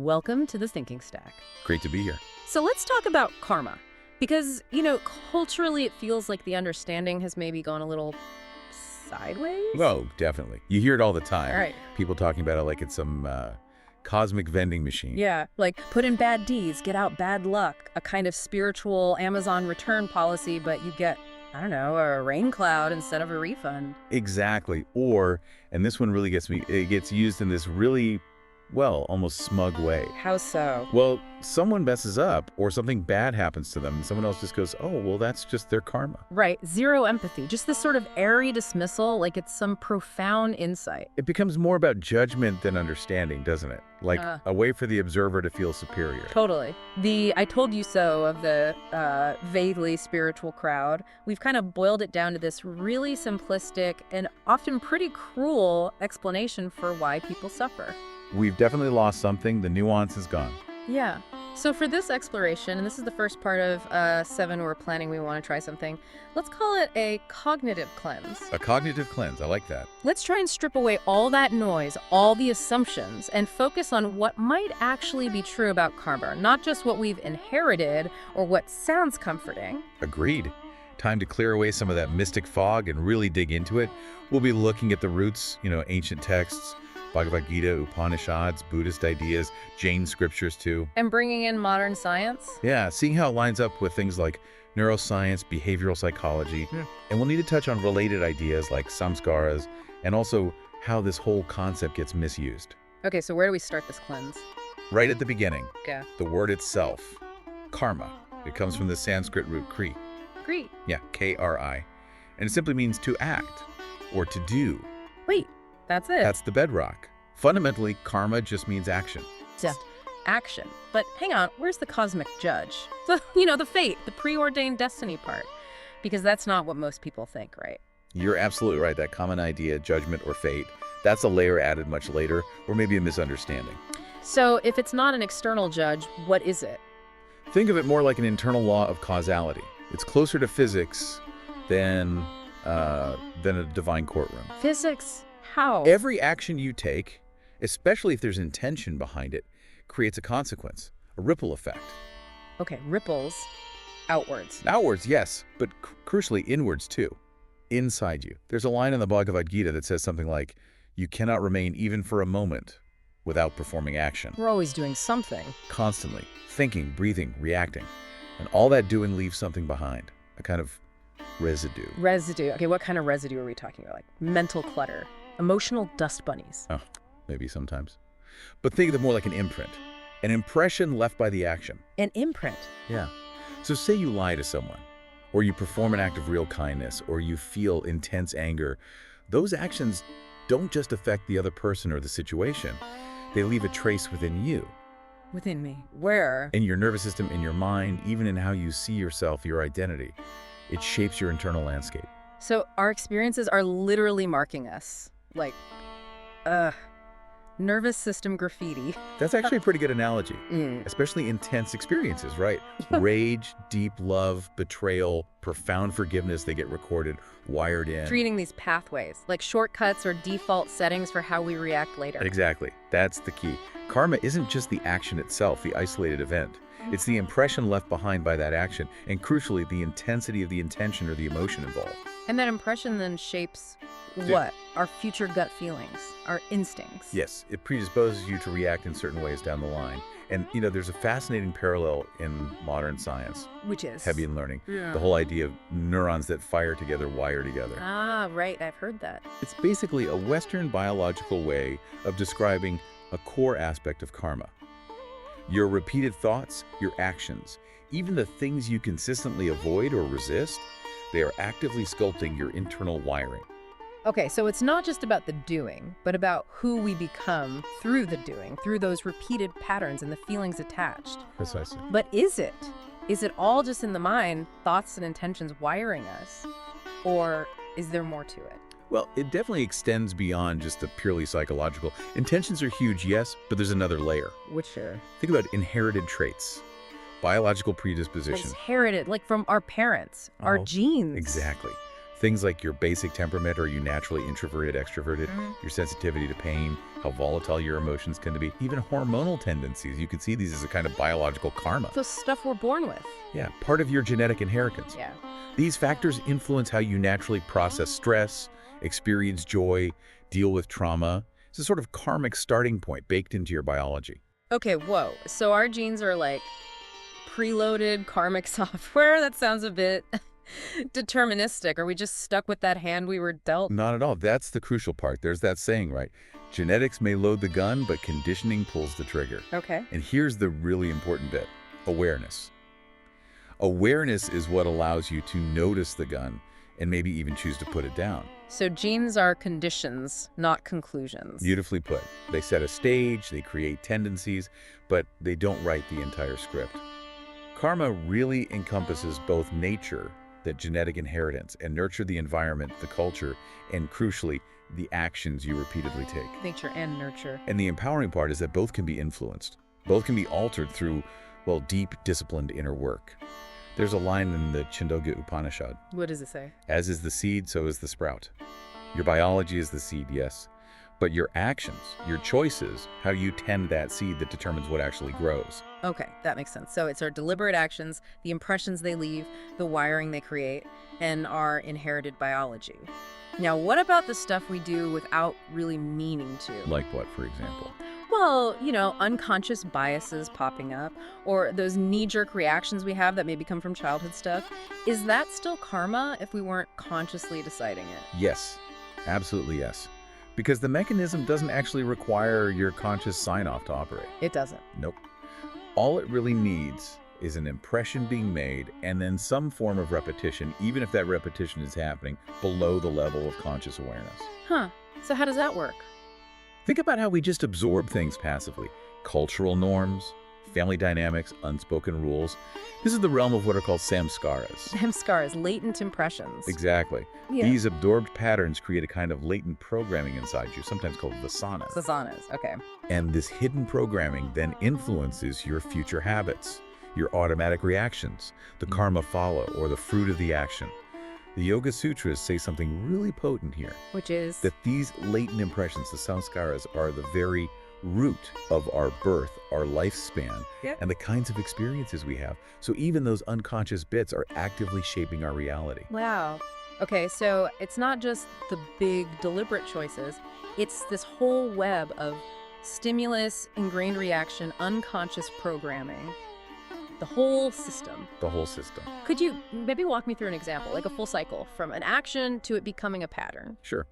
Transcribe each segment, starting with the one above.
Welcome to the Thinking Stack. Great to be here. So let's talk about karma. Because, culturally it feels like the understanding has maybe gone a little sideways. Oh, definitely. You hear it all the time. All right. People talking about it like it's some cosmic vending machine. Yeah, like put in bad deeds, get out bad luck, a kind of spiritual Amazon return policy, but you get, I don't know, a rain cloud instead of a refund. Exactly. Or, and this one really gets me, it gets used in this really, well, almost smug way. How so? Well, someone messes up or something bad happens to them and someone else just goes, oh, well, that's just their karma. Right, zero empathy, just this sort of airy dismissal like it's some profound insight. It becomes more about judgment than understanding, doesn't it? Like a way for the observer to feel superior. Totally. The I told you so of the vaguely spiritual crowd, we've kind of boiled it down to this really simplistic and often pretty cruel explanation for why people suffer. We've definitely lost something. The nuance is gone. Yeah. So for this exploration, and this is the first part of 7 we're planning we want to try something, let's call it a cognitive cleanse. A cognitive cleanse. I like that. Let's try and strip away all that noise, all the assumptions, and focus on what might actually be true about karma, not just what we've inherited or what sounds comforting. Agreed. Time to clear away some of that mystic fog and really dig into it. We'll be looking at the roots, ancient texts, Bhagavad Gita, upanishads, Buddhist ideas, Jain scriptures too. And bringing in modern science? Yeah, seeing how it lines up with things like neuroscience, behavioral psychology. And we'll need to touch on related ideas like samskaras and also how this whole concept gets misused. Okay, so where do we start this cleanse? Right at the beginning, Yeah. the word itself, karma. It comes from the Sanskrit root kri. Great. Yeah, K-R-I. And it simply means to act or to do. Wait, that's it? That's the bedrock. Fundamentally, karma just means action. Just action. But hang on, where's the cosmic judge? The fate, the preordained destiny part. Because that's not what most people think, right? You're absolutely right. That common idea, judgment or fate, that's a layer added much later, or maybe a misunderstanding. So if it's not an external judge, what is it? Think of it more like an internal law of causality. It's closer to physics than a divine courtroom. Physics? How? Every action you take, especially if there's intention behind it, creates a consequence, a ripple effect. Okay, ripples outwards. Outwards, yes, but crucially inwards too, inside you. There's a line in the Bhagavad Gita that says something like, you cannot remain even for a moment without performing action. We're always doing something. Constantly, thinking, breathing, reacting. And all that doing leaves something behind, a kind of residue. Residue. Okay, what kind of residue are we talking about? Like mental clutter, emotional dust bunnies. Oh, maybe sometimes. But think of it more like an imprint, an impression left by the action. An imprint? Yeah. So say you lie to someone, or you perform an act of real kindness, or you feel intense anger. Those actions don't just affect the other person or the situation. They leave a trace within you. Within me. Where? In your nervous system, in your mind, even in how you see yourself, your identity. It shapes your internal landscape. So our experiences are literally marking us. Like, nervous system graffiti. That's actually a pretty good analogy, Mm. especially intense experiences, right? Rage, deep love, betrayal, profound forgiveness, they get recorded, wired in. Treating these pathways, like shortcuts or default settings for how we react later. Exactly. That's the key. Karma isn't just the action itself, the isolated event. It's the impression left behind by that action, and crucially, the intensity of the intention or the emotion involved. And that impression then shapes what? Our future gut feelings, our instincts. Yes, it predisposes you to react in certain ways down the line. And, there's a fascinating parallel in modern science, Which is? Hebbian learning. Yeah. The whole idea of neurons that fire together, wire together. Ah, right. I've heard that. It's basically a Western biological way of describing a core aspect of karma. Your repeated thoughts, your actions, even the things you consistently avoid or resist, they are actively sculpting your internal wiring. Okay, so it's not just about the doing, but about who we become through the doing, through those repeated patterns and the feelings attached. Precisely. But is it? Is it all just in the mind, thoughts and intentions wiring us? Or is there more to it? Well, it definitely extends beyond just the purely psychological. Intentions are huge, yes, but there's another layer. Which are? Think about inherited traits, biological It's predisposition. inherited, like from our parents, our Oh, genes. Exactly. Things like your basic temperament, are you naturally introverted, extroverted, your sensitivity to pain, how volatile your emotions can be, even hormonal tendencies. You can see these as a kind of biological karma. The stuff we're born with. Yeah, part of your genetic inheritance. Yeah. These factors influence how you naturally process stress, experience joy, deal with trauma. It's a sort of karmic starting point baked into your biology. Okay, whoa. So our genes are like preloaded karmic software? That sounds a bit deterministic. Are we just stuck with that hand we were dealt? Not at all. That's the crucial part. There's that saying, right? Genetics may load the gun, but conditioning pulls the trigger. Okay. And here's the really important bit: awareness. Awareness is what allows you to notice the gun and maybe even choose to put it down. So genes are conditions, not conclusions. Beautifully put. They set a stage, they create tendencies, but they don't write the entire script. Karma really encompasses both nature, that genetic inheritance, and nurture, the environment, the culture, and crucially, the actions you repeatedly take. Nature and nurture. And the empowering part is that both can be influenced. Both can be altered through, well, deep, disciplined inner work. There's a line in the Chandogya Upanishad. What does it say? As is the seed, so is the sprout. Your biology is the seed, yes. But your actions, your choices, how you tend that seed, that determines what actually grows. Okay, that makes sense. So it's our deliberate actions, the impressions they leave, the wiring they create, and our inherited biology. Now, what about the stuff we do without really meaning to? Like what, for example? Well, you know, unconscious biases popping up, or those knee-jerk reactions we have that maybe come from childhood stuff. Is that still karma if we weren't consciously deciding it? Yes, absolutely yes. Because the mechanism doesn't actually require your conscious sign-off to operate. It doesn't. Nope. All it really needs is an impression being made and then some form of repetition, even if that repetition is happening below the level of conscious awareness. Huh. So how does that work? Think about how we just absorb things passively. Cultural norms, family dynamics, unspoken rules. This is the realm of what are called samskaras. Samskaras, latent impressions. Exactly. Yeah. These absorbed patterns create a kind of latent programming inside you, sometimes called vasanas. Vasanas, okay. And this hidden programming then influences your future habits, your automatic reactions, the karma follow, or the fruit of the action. The Yoga Sutras say something really potent here. Which is? That these latent impressions, the samskaras, are the very root of our birth, our lifespan, and the kinds of experiences we have. So even those unconscious bits are actively shaping our reality. Wow. Okay, so it's not just the big deliberate choices. It's this whole web of stimulus, ingrained reaction, unconscious programming. The whole system. The whole system. Could you maybe walk me through an example, like a full cycle, from an action to it becoming a pattern? Sure.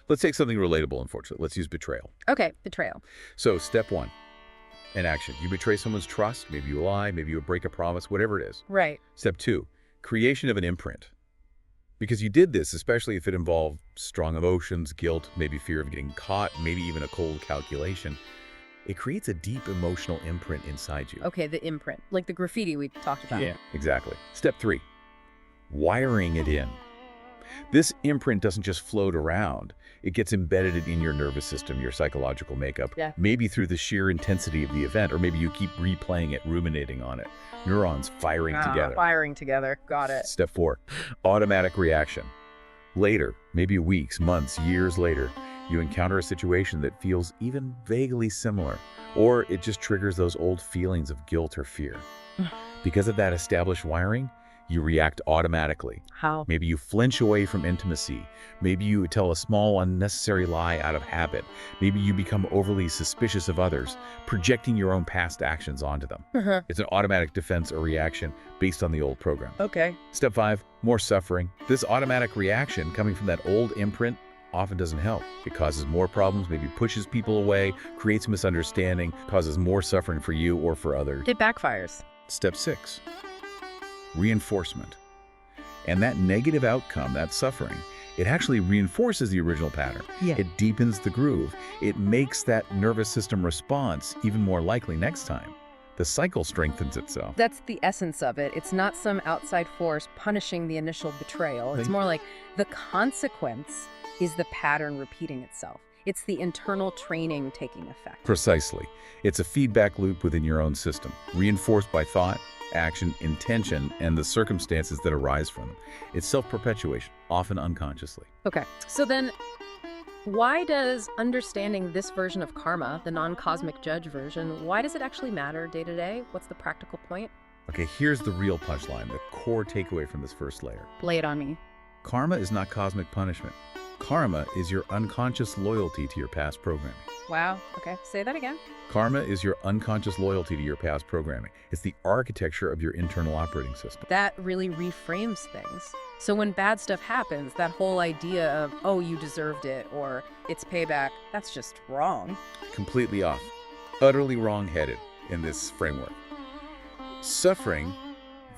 Let's take something relatable, unfortunately. Let's use betrayal. Okay, betrayal. So step one, an action. You betray someone's trust, maybe you lie, maybe you break a promise, whatever it is. Right. Step two, creation of an imprint. Because you did this, especially if it involved strong emotions, guilt, maybe fear of getting caught, maybe even a cold calculation. It creates a deep emotional imprint inside you. Okay, the imprint, like the graffiti we talked about. Yeah, exactly. Step three, wiring it in. This imprint doesn't just float around. It gets embedded in your nervous system, your psychological makeup, maybe through the sheer intensity of the event, or maybe you keep replaying it, ruminating on it. Neurons firing together. Firing together, got it. Step four, automatic reaction. Later, maybe weeks, months, years later, you encounter a situation that feels even vaguely similar, or it just triggers those old feelings of guilt or fear. Because of that established wiring, you react automatically. How? Maybe you flinch away from intimacy. Maybe you tell a small, unnecessary lie out of habit. Maybe you become overly suspicious of others, projecting your own past actions onto them. It's an automatic defense or reaction based on the old program. Okay. Step five, more suffering. This automatic reaction coming from that old imprint often doesn't help. It causes more problems, maybe pushes people away, creates misunderstanding, causes more suffering for you or for others. It backfires. Step six, reinforcement. And that negative outcome, that suffering, it actually reinforces the original pattern. Yeah. It deepens the groove. It makes that nervous system response even more likely next time. The cycle strengthens itself. That's the essence of it. It's not some outside force punishing the initial betrayal. It's more like the consequence is the pattern repeating itself. It's the internal training taking effect. Precisely. It's a feedback loop within your own system, reinforced by thought, action, intention, and the circumstances that arise from them. It's self-perpetuation, often unconsciously. Okay, so then why does understanding this version of karma, the non-cosmic judge version, why does it actually matter day to day? What's the practical point? Okay, here's the real punchline, the core takeaway from this first layer. Lay it on me. Karma is not cosmic punishment. Karma is your unconscious loyalty to your past programming. Wow, okay, say that again. Karma is your unconscious loyalty to your past programming. It's the architecture of your internal operating system. That really reframes things. So when bad stuff happens, that whole idea of, oh, you deserved it, or it's payback, that's just wrong. Completely off. Utterly wrong-headed in this framework. Suffering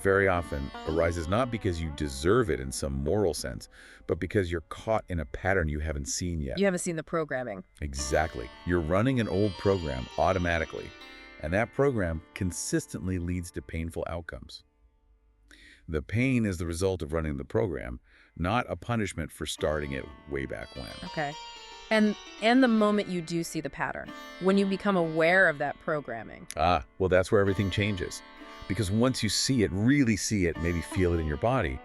very often arises not because you deserve it in some moral sense, but because you're caught in a pattern you haven't seen yet. You haven't seen the programming. Exactly. You're running an old program automatically, and that program consistently leads to painful outcomes. The pain is the result of running the program, not a punishment for starting it way back when. Okay. And the moment you do see the pattern, when you become aware of that programming. Well, that's where everything changes. Because once you see it, really see it, maybe feel it in your body,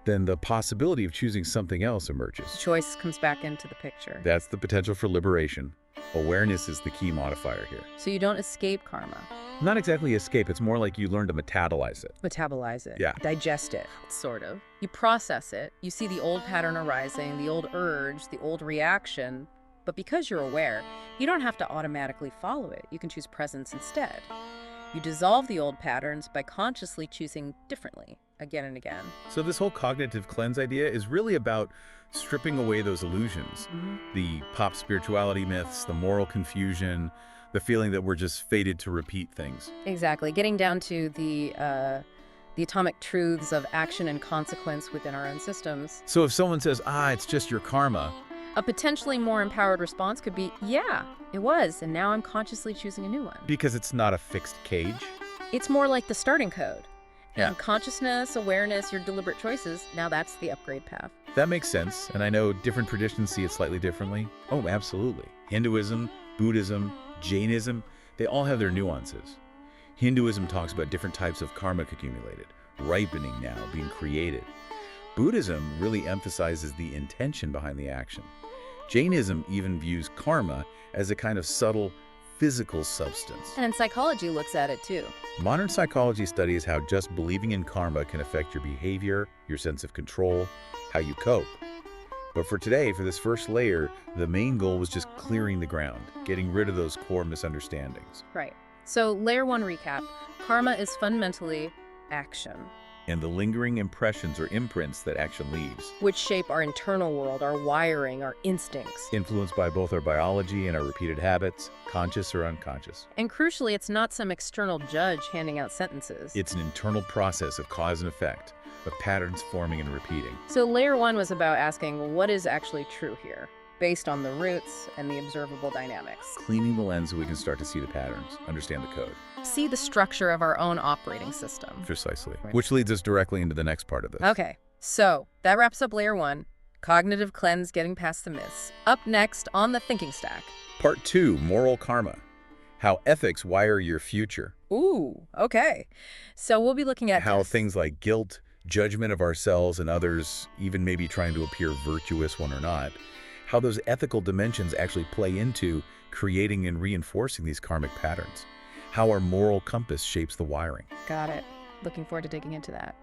then the possibility of choosing something else emerges. Choice comes back into the picture. That's the potential for liberation. Awareness is the key modifier here. So you don't escape karma. Not exactly escape, it's more like you learn to metabolize it. Metabolize it. Yeah. Digest it, sort of. You process it. You see the old pattern arising, the old urge, the old reaction. But because you're aware, you don't have to automatically follow it. You can choose presence instead. You dissolve the old patterns by consciously choosing differently, again and again. So this whole cognitive cleanse idea is really about stripping away those illusions. The pop spirituality myths, the moral confusion, the feeling that we're just fated to repeat things. Exactly. Getting down to the atomic truths of action and consequence within our own systems. So if someone says, it's just your karma, a potentially more empowered response could be, yeah, it was, and now I'm consciously choosing a new one. because it's not a fixed cage. It's more like the starting code. Yeah. And consciousness, awareness, your deliberate choices, now that's the upgrade path. That makes sense, and I know different traditions see it slightly differently. Oh, absolutely. Hinduism, Buddhism, Jainism, they all have their nuances. Hinduism talks about different types of karma accumulated, ripening now, being created. Buddhism really emphasizes the intention behind the action. Jainism even views karma as a kind of subtle, physical substance. And psychology looks at it too. Modern psychology studies how just believing in karma can affect your behavior, your sense of control, how you cope. But for today, for this first layer, the main goal was just clearing the ground, getting rid of those core misunderstandings. Right. So layer one recap, karma is fundamentally action, And the lingering impressions or imprints that action leaves, which shape our internal world, our wiring, our instincts. influenced by both our biology and our repeated habits, conscious or unconscious. And crucially, it's not some external judge handing out sentences. It's an internal process of cause and effect, of patterns forming and repeating. So layer one was about asking, well, what is actually true here, based on the roots and the observable dynamics? Cleaning the lens so we can start to see the patterns, understand the code. See the structure of our own operating system. Precisely. Right. Which leads us directly into the next part of this. Okay, so that wraps up layer one, cognitive cleanse, getting past the myths. Up next on the thinking stack. Part 2, moral karma. How ethics wire your future. Ooh, okay. So we'll be looking at How things like guilt, judgment of ourselves and others, even maybe trying to appear virtuous when or not, how those ethical dimensions actually play into creating and reinforcing these karmic patterns. How our moral compass shapes the wiring. Got it. Looking forward to digging into that.